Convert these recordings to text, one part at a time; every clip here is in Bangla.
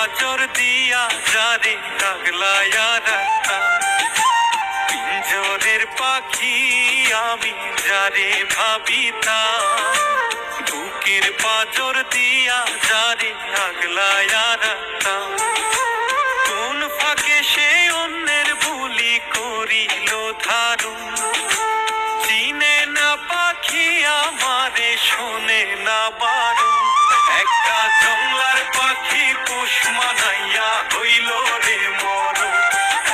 পাঁজর দিয়া যারে আগলায়া রাখতাম, পিঞ্জরের পাখি আমি যারে ভাবিতাম, বুকের পাঁজর দিয়া যারে আগলায়া রাখতাম, কোন ফাঁকে সে অন্যের বুলি করিল ধারণ, চিনে না পাখি আমারে শোনে না বারণ, একটা জংলার পাখি পোষ মানাইয়া হইল রে মরণ,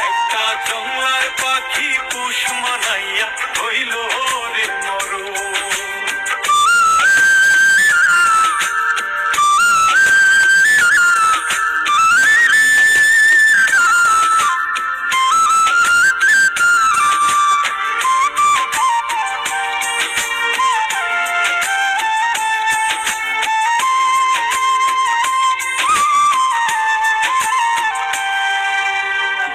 একটা জংলার পাখি পোষ মানাইয়া হইল রে মরণ।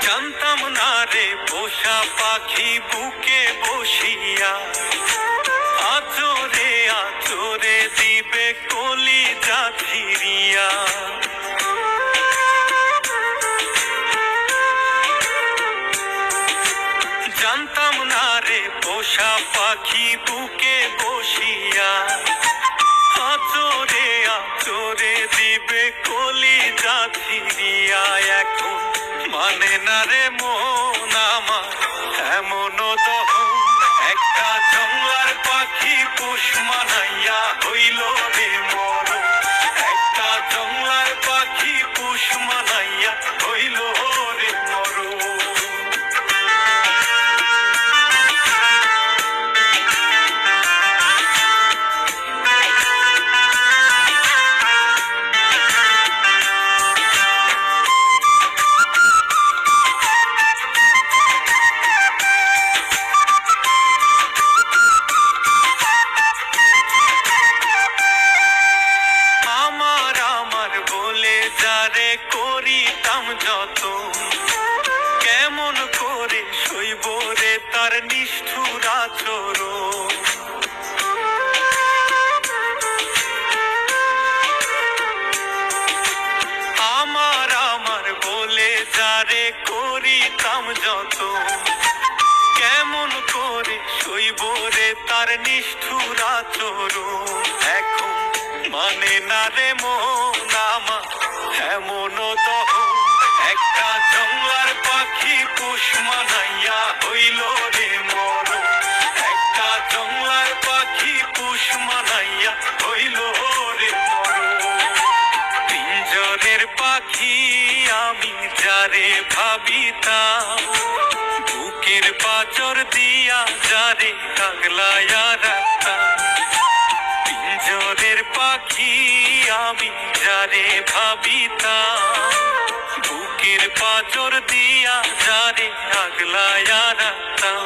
জানতাম না রে পোষা পাখি বুকে বসিয়া আচরে আচরে দিবে কলিজা ছিড়িয়া, জানতাম না রে পোষা পাখি বুকে বসিয়া আচরে আচরে দিবে কলিজা ছিড়িয়া, এখন মানে না রে মন আমার এমন দহন, একটা জংলার পাখি পোষ মানাইয়া হইল রে মরণ, একটা জংলার পাখি পোষ মানাইয়া হইল রে মরণ। যারে করিতাম যত, কেমন করে সইব রে তার নিষ্ঠুর আচরণ, আমার আমার বলে যারে করিতাম যত, কেমন করে সইব রে তার নিষ্ঠুর আচরণ, এখন মানে না রে মন আমার এমন দহন, একটা জংলার পাখি পোষ মানাইয়া হইল রে মরণ, একটা জংলার পাখি পোষ মানাইয়া হইল রে মরণ। পিঞ্জরের পাখি আমি যারে ভাবিতাম, বুকের পাঁজর দিয়া যারে আগলায়া রাখতাম, পিঞ্জরের পাখি আমি যারে ভাবিতাম, বুকের পাঁজর দিয়া যারে আগলায়া রাখতাম।